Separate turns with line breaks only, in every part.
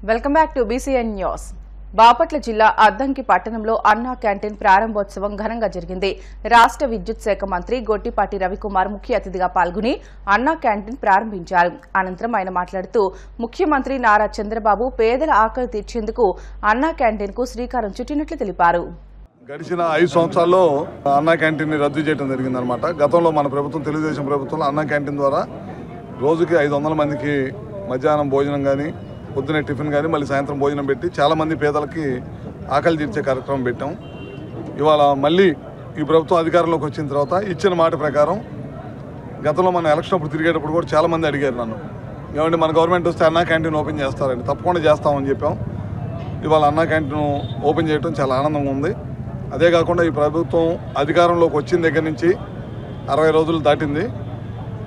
Welcome back to BCN news. Bapatla జిల్లా అద్దంకి పట్టణంలో అన్నా క్యాంటీన్ ప్రారంభోత్సవం ఘనంగా జరిగింది. రాష్ట్ర విద్యుత్ శాఖ మంత్రి గొట్టిపాటి రవికుమార్ ముఖ్య అతిథిగా పాల్గొని అన్నా క్యాంటీన్ ప్రారంభించారు. అనంతరం ఆయన మాట్లాడుతూ ముఖ్యమంత్రి నారా చంద్రబాబు పేదల ఆకలి తీర్చేందుకు అన్నా క్యాంటీన్ కు శ్రీకారం చుట్టినట్లు తెలిపారు.
గడిచిన 5 సంవత్సరాల్లో అన్నా క్యాంటీన్ రద్దు చేయడం జరిగిందనమాట. గతంలో మన ప్రభుత్వం తెలుగుదేశం ప్రభుత్వంలో అన్నా క్యాంటీన్ ద్వారా రోజుకి 500 మందికి మధ్యాహ్నం భోజనం కానీ పొద్దునే టిఫిన్ కానీ మళ్ళీ సాయంత్రం భోజనం పెట్టి చాలామంది పేదలకి ఆకలి తీర్చే కార్యక్రమం పెట్టాం. ఇవాళ మళ్ళీ ఈ ప్రభుత్వం అధికారంలోకి వచ్చిన తర్వాత ఇచ్చిన మాట ప్రకారం గతంలో మన ఎలక్షన్ అప్పుడు తిరిగేటప్పుడు కూడా చాలామంది అడిగారు నన్ను, ఏమంటే మన గవర్నమెంట్ వస్తే అన్నా క్యాంటీన్ ఓపెన్ చేస్తారండి. తప్పకుండా చేస్తామని చెప్పాం. ఇవాళ అన్నా క్యాంటీన్ ఓపెన్ చేయడం చాలా ఆనందంగా ఉంది. అదే కాకుండా ఈ ప్రభుత్వం అధికారంలోకి వచ్చిన దగ్గర నుంచి 60 రోజులు దాటింది.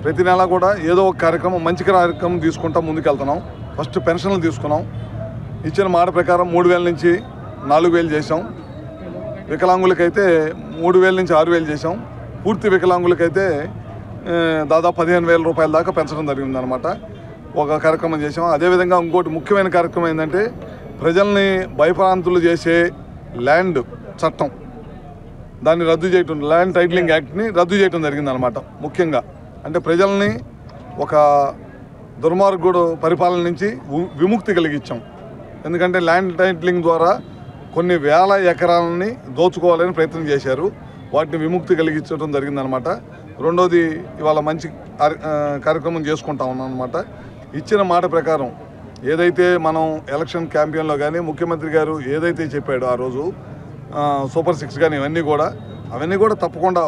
ప్రతి నెల కూడా ఏదో ఒక కార్యక్రమం, మంచి కార్యక్రమం తీసుకుంటా ముందుకెళ్తున్నాం. ఫస్ట్ పెన్షన్లు తీసుకున్నాం. ఇచ్చిన మాట ప్రకారం 3000 నుంచి 4000 చేసాం. వికలాంగులకైతే 3000 నుంచి 6000 చేసాం. పూర్తి వికలాంగులకైతే దాదాపు 15,000 రూపాయల దాకా పెంచడం జరిగిందనమాట. ఒక కార్యక్రమం చేసాం. అదేవిధంగా ఇంకోటి ముఖ్యమైన కార్యక్రమం ఏంటంటే ప్రజల్ని భయప్రాంతులు చేసే ల్యాండ్ చట్టం, దాన్ని రద్దు చేయటం, ల్యాండ్ టైటిలింగ్ యాక్ట్ని రద్దు చేయడం జరిగిందనమాట. ముఖ్యంగా అంటే ప్రజల్ని ఒక దుర్మార్గుడు పరిపాలన నుంచి విముక్తి కలిగించాం. ఎందుకంటే ల్యాండ్ టైటిలింగ్ ద్వారా కొన్ని వేల ఎకరాలని దోచుకోవాలని ప్రయత్నం చేశారు. వాటిని విముక్తి కలిగించడం జరిగిందనమాట. రెండోది ఇవాళ మంచి కార్యక్రమం చేసుకుంటా ఉన్నాం అనమాట. ఇచ్చిన మాట ప్రకారం ఏదైతే మనం ఎలక్షన్ క్యాంపెయిన్లో కానీ ముఖ్యమంత్రి గారు ఏదైతే చెప్పాడో ఆ రోజు సూపర్ 6 కానీ అవన్నీ కూడా తప్పకుండా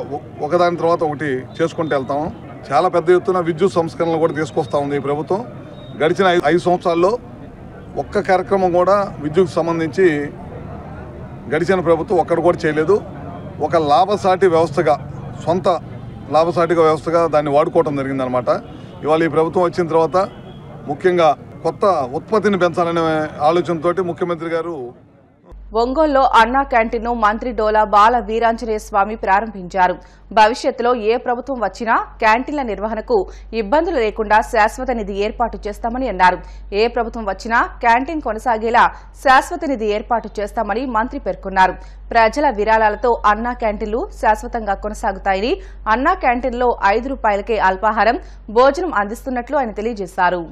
ఒకదాని తర్వాత ఒకటి చేసుకుంటూ వెళ్తాము. చాలా పెద్ద ఎత్తున విద్యుత్ సంస్కరణలు కూడా తీసుకొస్తా ఉంది ఈ ప్రభుత్వం. గడిచిన 5 సంవత్సరాల్లో ఒక్క కార్యక్రమం కూడా విద్యుత్ సంబంధించి గడిచిన ప్రభుత్వం ఒక్కడు కూడా చేయలేదు. ఒక లాభసాటి వ్యవస్థగా, సొంత లాభసాటిగా వ్యవస్థగా దాన్ని వాడుకోవడం జరిగిందనమాట. ఇవాళ ఈ ప్రభుత్వం వచ్చిన తర్వాత ముఖ్యంగా కొత్త ఉత్పత్తిని పెంచాలనే ఆలోచనతోటి ముఖ్యమంత్రి గారు
ఒంగోలులో అన్నా క్యాంటీన్ను మంత్రి డోలా బాల వీరాంజనేయ స్వామి ప్రారంభించారు. భవిష్యత్తులో ఏ ప్రభుత్వం వచ్చినా క్యాంటీన్ల నిర్వహణకు ఇబ్బందులు లేకుండా శాశ్వత నిధి ఏర్పాటు చేస్తామని అన్నారు. ఏ ప్రభుత్వం వచ్చినా క్యాంటీన్ కొనసాగేలా శాశ్వత నిధి ఏర్పాటు చేస్తామని మంత్రి పేర్కొన్నారు. ప్రజల విరాళాలతో అన్నా క్యాంటీన్లు శాశ్వతంగా కొనసాగుతాయని, అన్నా క్యాంటీన్లో 5 రూపాయలకే అల్పాహారం, భోజనం అందిస్తున్నట్లు ఆయన తెలియజేశారు.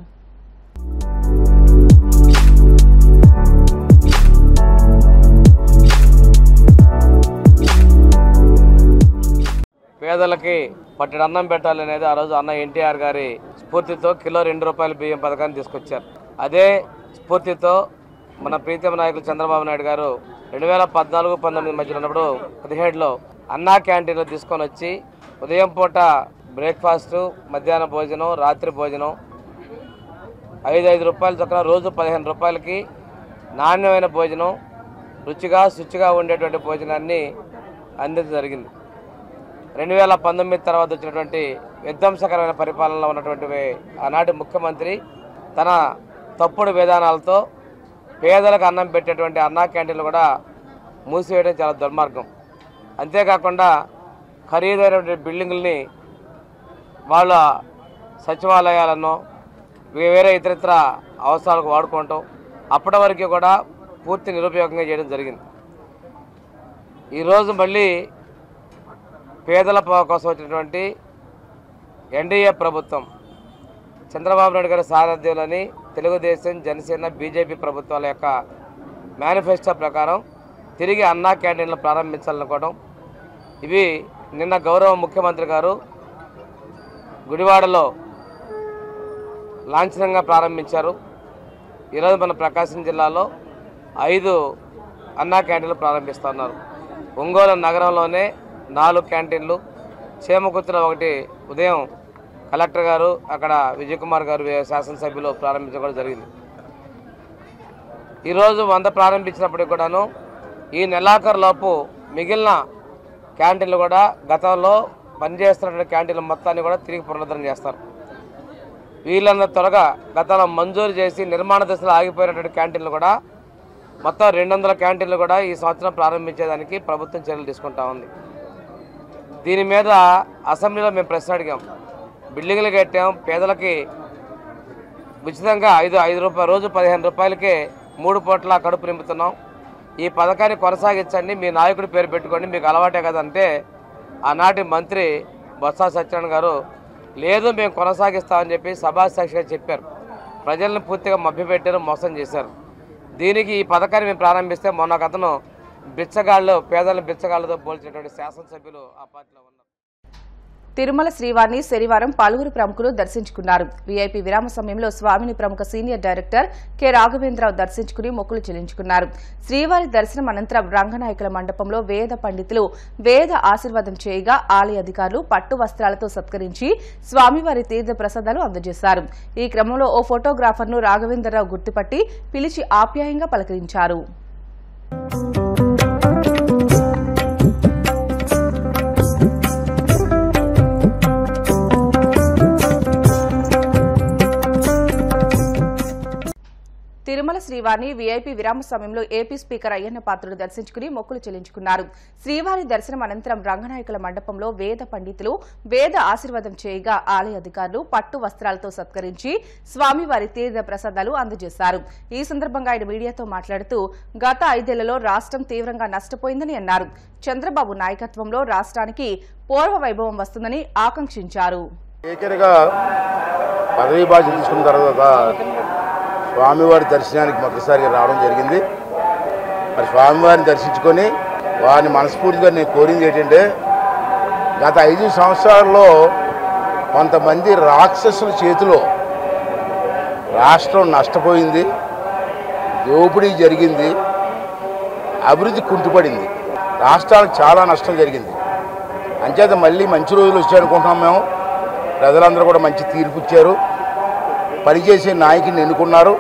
పేదలకి పట్టెడు అన్నం పెట్టాలనేది ఆ రోజు అన్న ఎన్టీఆర్ గారి స్ఫూర్తితో కిలో 2 రూపాయల బియ్యం పథకాన్ని తీసుకొచ్చారు. అదే స్ఫూర్తితో మన ప్రీతమ నాయకులు చంద్రబాబు నాయుడు గారు 2014-19 మధ్యలో ఉన్నప్పుడు 17లో అన్నా క్యాంటీన్లు తీసుకొని వచ్చి ఉదయం పూట బ్రేక్ఫాస్టు, మధ్యాహ్న భోజనం, రాత్రి భోజనం 5 రూపాయల చొప్పున రోజు 15 రూపాయలకి నాణ్యమైన భోజనం, రుచిగా శుచిగా ఉండేటువంటి భోజనాన్ని అందించడం జరిగింది. 2019 తర్వాత వచ్చినటువంటి విధ్వంసకరమైన పరిపాలనలో ఉన్నటువంటి ఆనాటి ముఖ్యమంత్రి తన తప్పుడు విధానాలతో పేదలకు అన్నం పెట్టేటువంటి అన్నా క్యాంటీన్లు కూడా మూసివేయడం చాలా దుర్మార్గం. అంతేకాకుండా ఖరీదైనటువంటి బిల్డింగుల్ని వాళ్ళ సచివాలయాలను వేరే ఇతరితర అవసరాలకు వాడుకోవటం, అప్పటి వరకు కూడా పూర్తి నిరుపయోగంగా చేయడం జరిగింది. ఈరోజు మళ్ళీ పేదల కోసం వచ్చినటువంటి ఎన్డీఏ ప్రభుత్వం, చంద్రబాబు నాయుడు గారి సారథ్యంలోని తెలుగుదేశం, జనసేన, బీజేపీ ప్రభుత్వాల యొక్క మేనిఫెస్టో ప్రకారం తిరిగి అన్నా క్యాంటీన్లు ప్రారంభించాలనుకోవడం. ఇవి నిన్న గౌరవ ముఖ్యమంత్రి గారు గుడివాడలో లాంఛనంగా ప్రారంభించారు. ఈరోజు మన ప్రకాశం జిల్లాలో 5 అన్నా క్యాంటీన్లు ప్రారంభిస్తున్నారు. ఒంగోలు నగరంలోనే 4 క్యాంటీన్లు, చేమకుర్తిలో 1 ఉదయం కలెక్టర్ గారు, అక్కడ విజయ్ కుమార్ గారు శాసనసభ్యులు ప్రారంభించడం జరిగింది. ఈరోజు 100 ప్రారంభించినప్పటికి కూడాను ఈ నెలాఖరులోపు మిగిలిన క్యాంటీన్లు కూడా గతంలో పనిచేస్తున్నటువంటి క్యాంటీన్ల మొత్తాన్ని కూడా తిరిగి పునరుద్ధరణ చేస్తారు. వీళ్ళందరూ త్వరగా గతంలో మంజూరు చేసి నిర్మాణ దశలో ఆగిపోయినటువంటి క్యాంటీన్లు కూడా మొత్తం 200 క్యాంటీన్లు కూడా ఈ సంవత్సరం ప్రారంభించేదానికి ప్రభుత్వం చర్యలు తీసుకుంటా ఉంది. దీని మీద అసెంబ్లీలో మేము ప్రశ్న అడిగాం. బిల్డింగ్లు కట్టాం, పేదలకి ఉచితంగా ఐదు రూపాయలు రోజు 15 రూపాయలకే 3 పూట్ల కడుపు నింపుతున్నాం. ఈ పథకాన్ని కొనసాగించండి, మీ నాయకుడి పేరు పెట్టుకోండి, మీకు అలవాటే కదంటే ఆనాటి మంత్రి బొత్స సత్యనారాయణ గారు లేదు మేము కొనసాగిస్తామని చెప్పి సభాసాక్షిగా చెప్పారు. ప్రజలను పూర్తిగా మభ్యపెట్టారు, మోసం చేశారు. దీనికి ఈ పథకాన్ని మేము ప్రారంభిస్తే మొన్న అతను బిచ్చగాళ్ళు, పేదలను బిచ్చగాళ్ళతో పోల్చినటువంటి శాసనసభ్యులు ఆ పార్టీలో ఉన్నారు.
తిరుమల శ్రీవారిని శనివారం పలువురు ప్రముఖులు దర్శించుకున్నారు. వీఐపీ విరామ సమయంలో స్వామిని ప్రముఖ సీనియర్ డైరెక్టర్ కె రాఘవేంద్రరావు దర్శించుకుని మొక్కులు చెల్లించుకున్నారు. శ్రీవారి దర్శనం అనంతరం రంగనాయకుల మండపంలో వేద పండితులు వేద ఆశీర్వాదం చేయగా ఆలయ అధికారులు పట్టు వస్త్రాలతో సత్కరించి స్వామివారి తీర్థ ప్రసాదాలు అందజేశారు. ఈ క్రమంలో ఓ ఫోటోగ్రాఫర్ను రాఘవేంద్రరావు గుర్తుపట్టి పిలిచి ఆప్యాయంగా పలకరించారు. తిరుమల శ్రీవారిని వీఐపీ విరామ సమయంలో ఏపీ స్పీకర్ అయ్యన్న పాత్రుడు దర్శించుకుని మొక్కులు చెల్లించుకున్నారు. శ్రీవారి దర్శనం అనంతరం రంగనాయకుల మండపంలో వేద పండితులు వేద ఆశీర్వాదం చేయగా ఆలయ అధికారులు పట్టు వస్త్రాలతో సత్కరించి స్వామివారి తీర్థ ప్రసాదాలు అందజేశారు. ఈ సందర్భంగా ఆయన మీడియాతో మాట్లాడుతూ గత 5 ఏళ్లలో రాష్ట్రం తీవ్రంగా నష్టపోయిందని అన్నారు. చంద్రబాబు నాయకత్వంలో రాష్ట్రానికి పూర్వ వైభవం వస్తుందని ఆకాంక్షించారు.
స్వామివారి దర్శనానికి మొదటిసారిగా రావడం జరిగింది. మరి స్వామివారిని దర్శించుకొని వారిని మనస్ఫూర్తిగా నేను కోరింది ఏంటంటే గత 5 సంవత్సరాల్లో కొంతమంది రాక్షసుల చేతిలో రాష్ట్రం నష్టపోయింది, దోపిడీ జరిగింది, అభివృద్ధి కుంటుపడింది, రాష్ట్రానికి చాలా నష్టం జరిగింది. అంచేత మళ్ళీ మంచి రోజులు వచ్చాయనుకుంటున్నాం. మేము ప్రజలందరూ కూడా మంచి తీర్పు ఇచ్చారు, పనిచేసే నాయకుని ఎన్నుకున్నారు.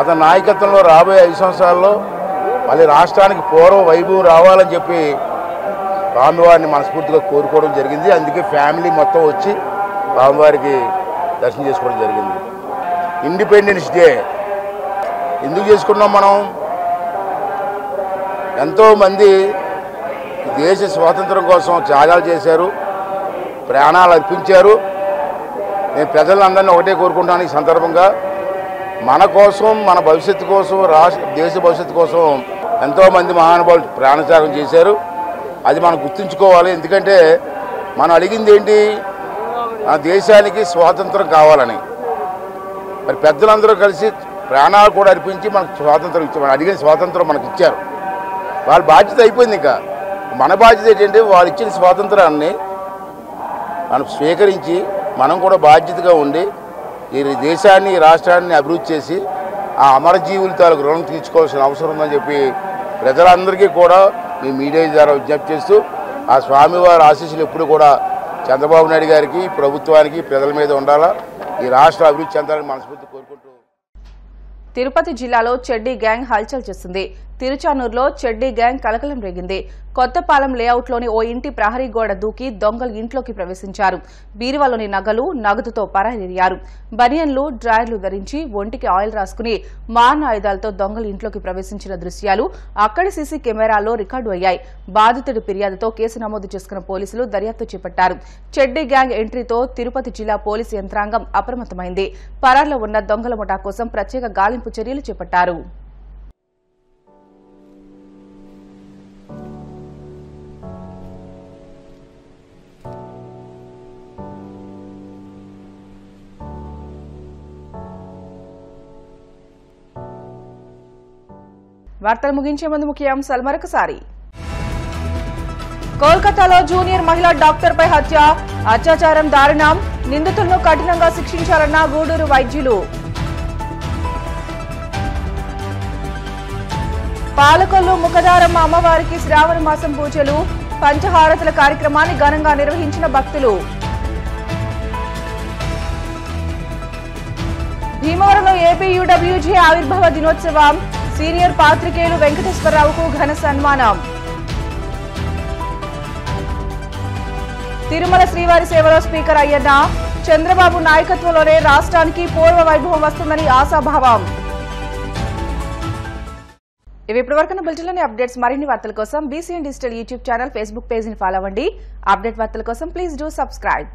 అతని నాయకత్వంలో రాబోయే 5 సంవత్సరాల్లో మళ్ళీ రాష్ట్రానికి పూర్వ వైభవం రావాలని చెప్పి స్వామివారిని మనస్ఫూర్తిగా కోరుకోవడం జరిగింది. అందుకే ఫ్యామిలీ మొత్తం వచ్చి స్వామివారికి దర్శనం చేసుకోవడం జరిగింది. ఇండిపెండెన్స్ డే ఎందుకు చేసుకున్నాం? మనం ఎంతోమంది దేశ స్వాతంత్రం కోసం త్యాగాలు చేశారు, ప్రాణాలు అర్పించారు. నేను ప్రజలందరినీ ఒకటే కోరుకుంటాను, ఈ సందర్భంగా మన కోసం, మన భవిష్యత్తు కోసం, దేశ భవిష్యత్తు కోసం ఎంతోమంది మహానుభావులు ప్రాణత్యాగం చేశారు. అది మనం గుర్తుంచుకోవాలి. ఎందుకంటే మనం అడిగింది ఏంటి? మన దేశానికి స్వాతంత్రం కావాలని. మరి పెద్దలందరూ కలిసి ప్రాణాలు కూడా అర్పించి మనకు స్వాతంత్రం ఇచ్చారు. మనం అడిగిన స్వాతంత్రం మనకు ఇచ్చారు. వాళ్ళ బాధ్యత అయిపోయింది. ఇంకా మన బాధ్యత ఏంటంటే వాళ్ళు ఇచ్చిన స్వాతంత్రాన్ని మనం స్వీకరించి మనం కూడా బాధ్యతగా ఉండి ఈ దేశాన్ని, ఈ రాష్ట్రాన్ని అభివృద్ధి చేసి ఆ అమరజీవుల తాలూకు రుణం తీర్చుకోవాల్సిన అవసరం ఉందని చెప్పి ప్రజలందరికీ కూడా మీ మీడియా ద్వారా విజ్ఞప్తి చేస్తూ ఆ స్వామివారి ఆశీస్సులు ఎప్పుడు కూడా చంద్రబాబు నాయుడు గారికి, ప్రభుత్వానికి, ప్రజల మీద ఉండాలా, ఈ రాష్ట్ర అభివృద్ధి చెందాలని మనస్ఫూర్తి కోరుకుంటూ.
తిరుపతి జిల్లాలో చెడ్డీ గ్యాంగ్ హల్చల్ చేస్తుంది. తిరుచానూరులో చెడ్డీ గ్యాంగ్ కలకలం రేగింది. కొత్తపాలెం లేఅవుట్లోని ఓ ఇంటి ప్రహరీ గోడ దూకి దొంగలు ఇంట్లోకి ప్రవేశించారు. బీరువాలోని నగలు, నగదుతో పరారయ్యారు. బనియన్లు, డ్రాయర్లు ధరించి ఒంటికి ఆయిల్ రాసుకుని మారణ ఆయుధాలతో దొంగలు ఇంట్లోకి ప్రవేశించిన దృశ్యాలు అక్కడి సీసీ కెమెరాల్లో రికార్డు అయ్యాయి. బాధితుడి ఫిర్యాదుతో కేసు నమోదు చేసుకున్న పోలీసులు దర్యాప్తు చేపట్టారు. చెడ్డీ గ్యాంగ్ ఎంట్రీతో తిరుపతి జిల్లా పోలీసు యంత్రాంగం అప్రమత్తమైంది. పరార్లో ఉన్న దొంగల ముఠా కోసం ప్రత్యేక గాలింపు చర్యలు చేపట్టారు. వార్తలు ముగించే ముందు ముఖ్యాంశాలు మరొకసారి. కోల్కతాలో జూనియర్ మహిళా డాక్టర్పై హత్య, అత్యాచారం దారుణం, నిందితులను కఠినంగా శిక్షించాలన్న గూడూరు వైద్యులు. పాలకొల్లు ముఖదారమ్మ అమ్మవారికి శ్రావణ మాసం పూజలు, పంచహారతుల కార్యక్రమాన్ని ఘనంగా నిర్వహించిన భక్తులు. భీమవరంలో ఏపీయూడబ్ల్యూజే ఆవిర్భావ దినోత్సవం, సీనియర్ పాత్రికేయులు వెంకటేశ్వరరావుకు ఘన సన్మానం. తిరుమల శ్రీవారి సేవలో స్పీకర్ అయ్యన్న, చంద్రబాబు నాయకత్వంలోనే రాష్ట్రానికి పూర్వ వైభవం వస్తుందని ఆశాభావం. ఇవి ఇప్పటివరకు బులెటిన్లోని అప్డేట్స్. మరిన్ని వార్తల కోసం BCN digital YouTube channel, Facebook పేజీని ఫాలో అవ్వండి. అప్డేట్ వార్తల కోసం ప్లీజ్ డూ సబ్స్క్రైబ్.